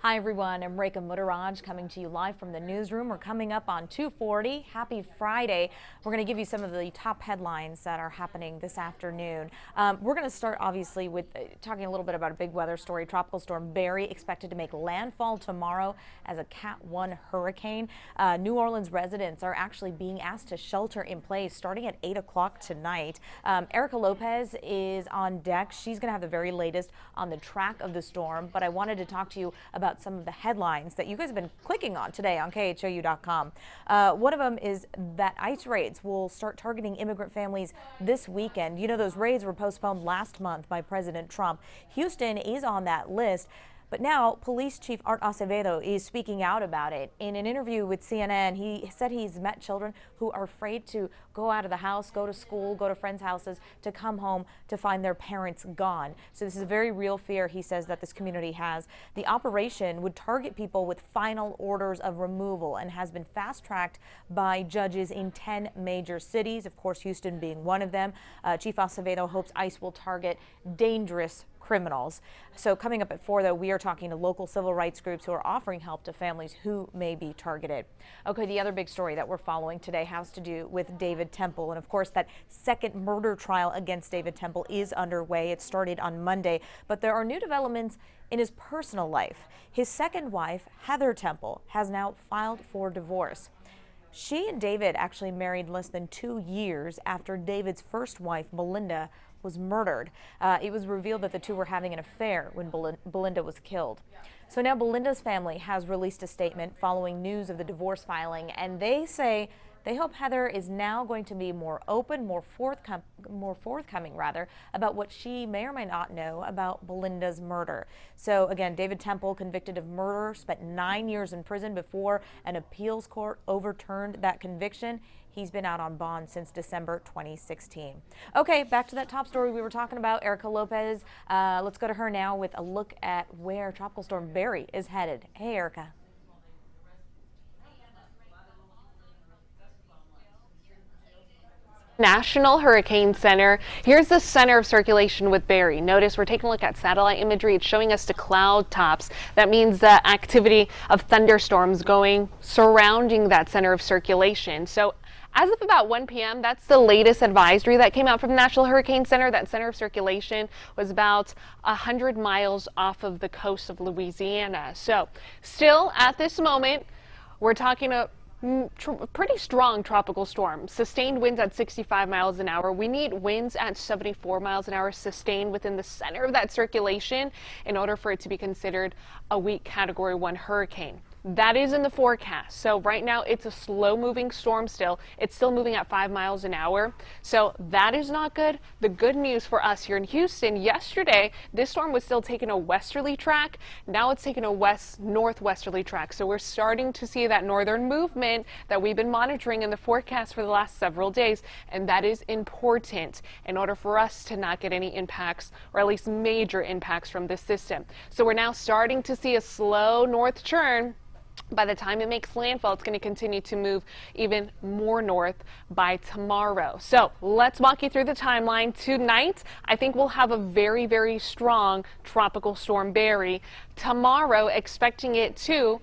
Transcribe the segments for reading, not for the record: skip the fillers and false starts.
Hi everyone, I'm Rekha Muttaraj coming to you live from the newsroom. We're coming up on 2:40. Happy Friday. We're going to give you some of the top headlines that are happening this afternoon. We're going to start obviously with talking a little bit about a big weather story. Tropical storm Barry expected to make landfall tomorrow as a Cat 1 hurricane. New Orleans residents are actually being asked to shelter in place starting at 8 o'clock tonight. Erica Lopez is on deck. She's going to have the very latest on the track of the storm, but I wanted to talk to you about some of the headlines that you guys have been clicking on today on KHOU.com. One of them is that ICE raids will start targeting immigrant families this weekend. You know, those raids were postponed last month by President Trump. Houston is on that list. But now, Police Chief Art Acevedo is speaking out about it. In an interview with CNN, he said he's met children who are afraid to go out of the house, go to school, go to friends' houses, to come home to find their parents gone. So this is a very real fear, he says, that this community has. The operation would target people with final orders of removal and has been fast-tracked by judges in 10 major cities, of course, Houston being one of them. Chief Acevedo hopes ICE will target dangerous criminals. So coming up at 4, though, we are talking to local civil rights groups who are offering help to families who may be targeted. Okay, the other big story that we're following today has to do with David Temple. And of course, that second murder trial against David Temple is underway. It started on Monday, but there are new developments in his personal life. His second wife, Heather Temple, has now filed for divorce. She and David actually married less than 2 years after David's first wife, Belinda, was murdered. It was revealed that the two were having an affair when Belinda was killed. So now Belinda's family has released a statement following news of the divorce filing, and they say they hope Heather is now going to be more open, more forthcoming about what she may or may not know about Belinda's murder. So again, David Temple, convicted of murder, spent 9 years in prison before an appeals court overturned that conviction. He's been out on bond since December 2016. Okay, back to that top story we were talking about, Erica Lopez. Let's go to her now with a look at where Tropical Storm Barry is headed. Hey, Erica. National Hurricane Center. Here's the center of circulation with Barry. Notice we're taking a look at satellite imagery. It's showing us the cloud tops. That means the activity of thunderstorms surrounding that center of circulation. So as of about 1 p.m., that's the latest advisory that came out from the National Hurricane Center. That center of circulation was about 100 miles off of the coast of Louisiana. So still at this moment, we're talking a pretty strong tropical storm. Sustained winds at 65 miles an hour. We need winds at 74 miles an hour sustained within the center of that circulation in order for it to be considered a weak Category 1 hurricane. That is in the forecast. So right now it's a slow moving storm still. It's still moving at 5 miles an hour. So that is not good. The good news for us here in Houston, yesterday, this storm was still taking a westerly track. Now it's taking a northwesterly track. So we're starting to see that northern movement that we've been monitoring in the forecast for the last several days. And that is important in order for us to not get any impacts, or at least major impacts from this system. So we're now starting to see a slow north turn. By the time it makes landfall, it's going to continue to move even more north by tomorrow. So let's walk you through the timeline. Tonight, I think we'll have a very, very strong tropical storm Barry. Tomorrow, expecting it to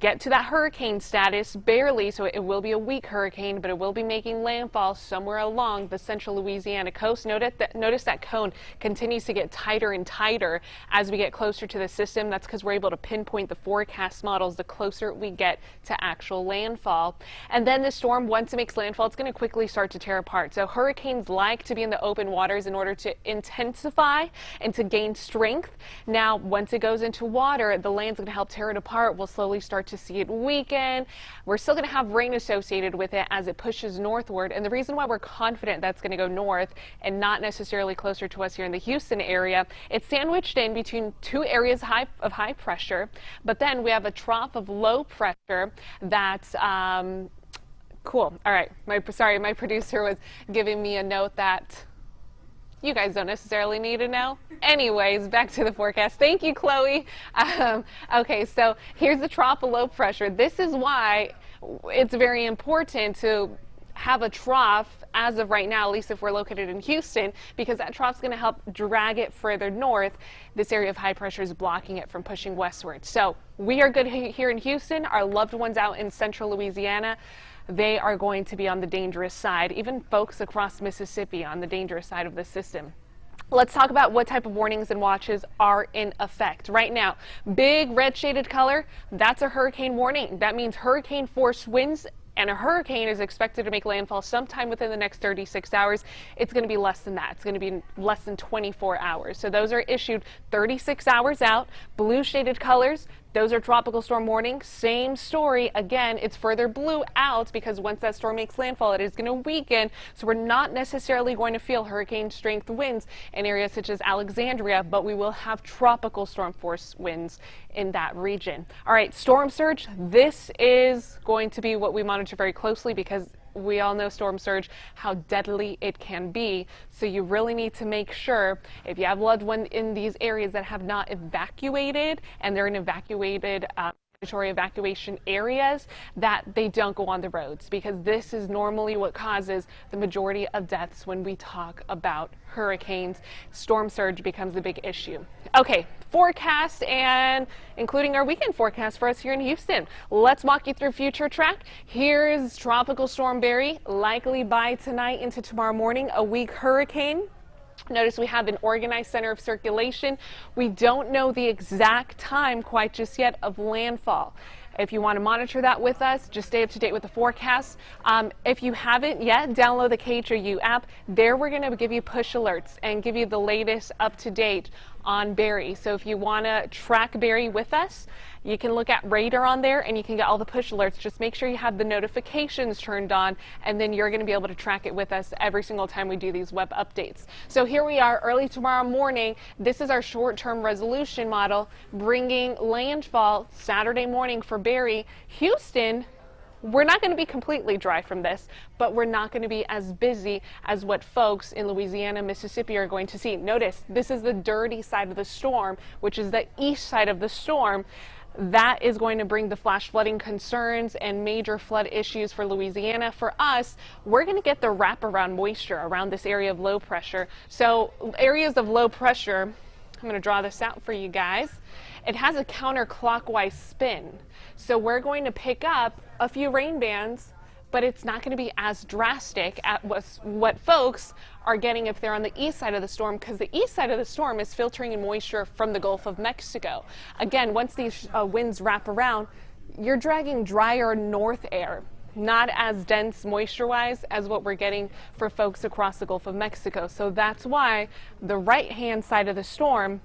get to that hurricane status barely, so it will be a weak hurricane, but it will be making landfall somewhere along the central Louisiana coast. Notice that cone continues to get tighter and tighter as we get closer to the system. That's because we're able to pinpoint the forecast models the closer we get to actual landfall. And then the storm, once it makes landfall, it's going to quickly start to tear apart. So hurricanes like to be in the open waters in order to intensify and to gain strength. Now, once it goes into water, the land's going to help tear it apart. We'll slowly start to see it weaken. We're still going to have rain associated with it as it pushes northward. And the reason why we're confident that's going to go north and not necessarily closer to us here in the Houston area, it's sandwiched in between two areas of high pressure. But then we have a trough of low pressure that's cool. All right. My producer was giving me a note that you guys don't necessarily need to know. Anyways, back to the forecast. Thank you, Chloe. Okay, so here's the trough of low pressure. This is why it's very important to have a trough as of right now, at least if we're located in Houston, because that trough is going to help drag it further north. This area of high pressure is blocking it from pushing westward. So we are good here in Houston. Our loved ones out in central Louisiana, they are going to be on the dangerous side. Even folks across Mississippi on the dangerous side of the system. Let's talk about what type of warnings and watches are in effect right now. Big red shaded color, that's a hurricane warning. That means hurricane force winds, and a hurricane is expected to make landfall sometime within the next 36 hours. It's going to be less than that. It's going to be less than 24 hours. So those are issued 36 hours out. Blue shaded colors, those are tropical storm warnings. Same story. Again, it's further blue out because once that storm makes landfall, it is going to weaken. So we're not necessarily going to feel hurricane strength winds in areas such as Alexandria, but we will have tropical storm force winds in that region. All right, storm surge. This is going to be what we monitor very closely because we all know storm surge, how deadly it can be. So you really need to make sure if you have loved ones in these areas that have not evacuated and they're in evacuated mandatory evacuation areas, that they don't go on the roads, because this is normally what causes the majority of deaths when we talk about hurricanes. Storm surge becomes a big issue. Okay, forecast and including our weekend forecast for us here in Houston. Let's walk you through future track. Here's Tropical Storm Barry, likely by tonight into tomorrow morning, a weak hurricane. Notice we have an organized center of circulation. We don't know the exact time quite just yet of landfall. If you want to monitor that with us, just stay up to date with the forecast. If you haven't yet, download the KHOU app. There we're going to give you push alerts and give you the latest up to date on Barry. So if you want to track Barry with us, you can look at radar on there and you can get all the push alerts. Just make sure you have the notifications turned on, and then you're going to be able to track it with us every single time we do these web updates. So here we are early tomorrow morning. This is our short-term resolution model bringing landfall Saturday morning for Barry. Houston, we're not going to be completely dry from this, but we're not going to be as busy as what folks in Louisiana, Mississippi are going to see. Notice this is the dirty side of the storm, which is the east side of the storm. That is going to bring the flash flooding concerns and major flood issues for Louisiana. For us, we're going to get the wraparound moisture around this area of low pressure. So areas of low pressure, I'm going to draw this out for you guys. It has a counterclockwise spin. So we're going to pick up a few rain bands, but it's not going to be as drastic at what folks are getting if they're on the east side of the storm, because the east side of the storm is filtering in moisture from the Gulf of Mexico. Again, once these winds wrap around, you're dragging drier north air, not as dense moisture-wise as what we're getting for folks across the Gulf of Mexico. So that's why the right-hand side of the storm,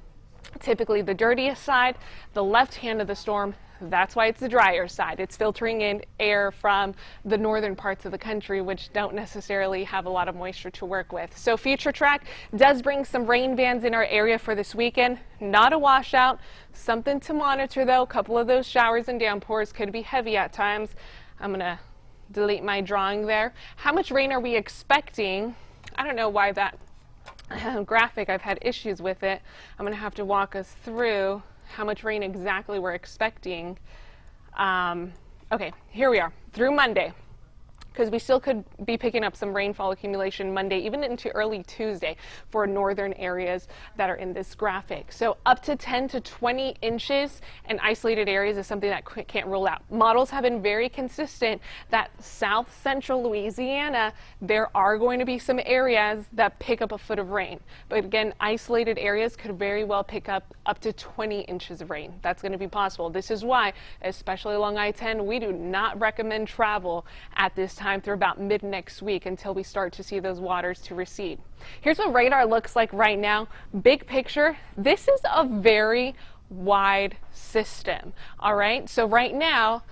typically the dirtiest side, the left hand of the storm, that's why it's the drier side. It's filtering in air from the northern parts of the country, which don't necessarily have a lot of moisture to work with. So future track does bring some rain bands in our area for this weekend. Not a washout, something to monitor though. A couple of those showers and downpours could be heavy at times. I'm gonna delete my drawing there. How much rain are we expecting? I don't know why that graphic, I've had issues with it. I'm gonna have to walk us through how much rain exactly we're expecting. Okay, here we are through Monday, because we still could be picking up some rainfall accumulation Monday, even into early Tuesday for northern areas that are in this graphic. So up to 10 to 20 inches in isolated areas is something that can't rule out. Models have been very consistent that south central Louisiana, there are going to be some areas that pick up a foot of rain. But again, isolated areas could very well pick up to 20 inches of rain. That's going to be possible. This is why, especially along I-10, we do not recommend travel at this time through about mid next week until we start to see those waters to recede. Here's what radar looks like right now. Big picture, this is a very wide system. All right, so right now,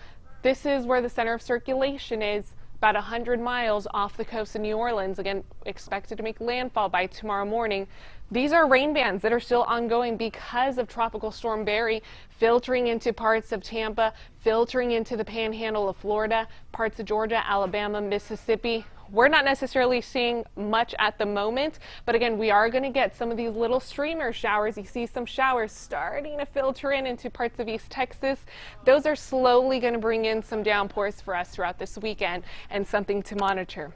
this is where the center of circulation is, about 100 miles off the coast of New Orleans. Again, expected to make landfall by tomorrow morning. These are rain bands that are still ongoing because of Tropical Storm Barry filtering into parts of Tampa, filtering into the panhandle of Florida, parts of Georgia, Alabama, Mississippi. we're not necessarily seeing much at the moment, but again, we are going to get some of these little streamer showers. You see some showers starting to filter in into parts of East Texas. Those are slowly going to bring in some downpours for us throughout this weekend, and something to monitor.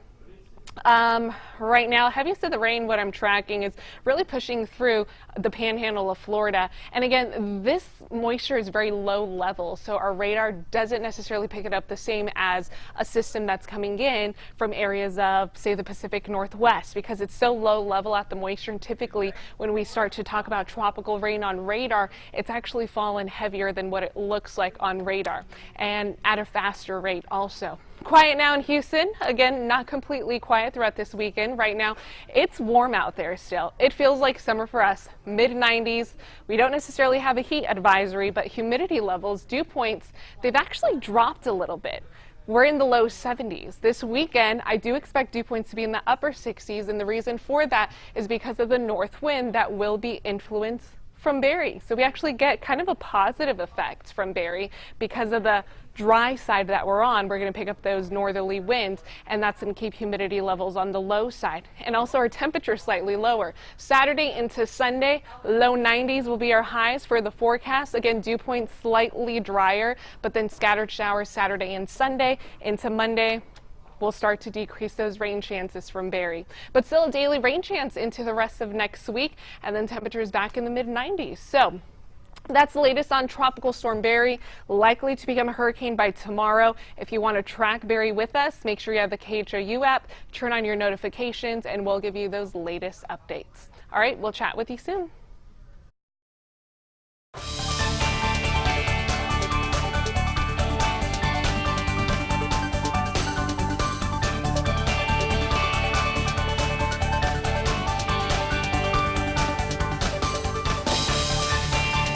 Right now, heaviest of the rain, what I'm tracking is really pushing through the panhandle of Florida. And again, this moisture is very low level, so our radar doesn't necessarily pick it up the same as a system that's coming in from areas of, say, the Pacific Northwest, because it's so low level at the moisture. And typically, when we start to talk about tropical rain on radar, it's actually fallen heavier than what it looks like on radar, and at a faster rate also. Quiet now in Houston. Again, not completely quiet throughout this weekend. Right now, it's warm out there still. It feels like summer for us, mid-90s. We don't necessarily have a heat advisory, but humidity levels, dew points, they've actually dropped a little bit. We're in the low 70s. This weekend, I do expect dew points to be in the upper 60s, and the reason for that is because of the north wind that will be influenced from Barry. So we actually get kind of a positive effect from Barry because of the dry side that we're on. We're going to pick up those northerly winds, and that's going to keep humidity levels on the low side, and also our temperature slightly lower. Saturday into Sunday, low 90s will be our highs for the forecast. Again, dew points slightly drier, but then scattered showers Saturday and Sunday. Into Monday, we'll start to decrease those rain chances from Barry, but still a daily rain chance into the rest of next week, and then temperatures back in the mid-90s. So that's the latest on Tropical Storm Barry, likely to become a hurricane by tomorrow. If you want to track Barry with us, make sure you have the KHOU app, turn on your notifications, and we'll give you those latest updates. All right, we'll chat with you soon.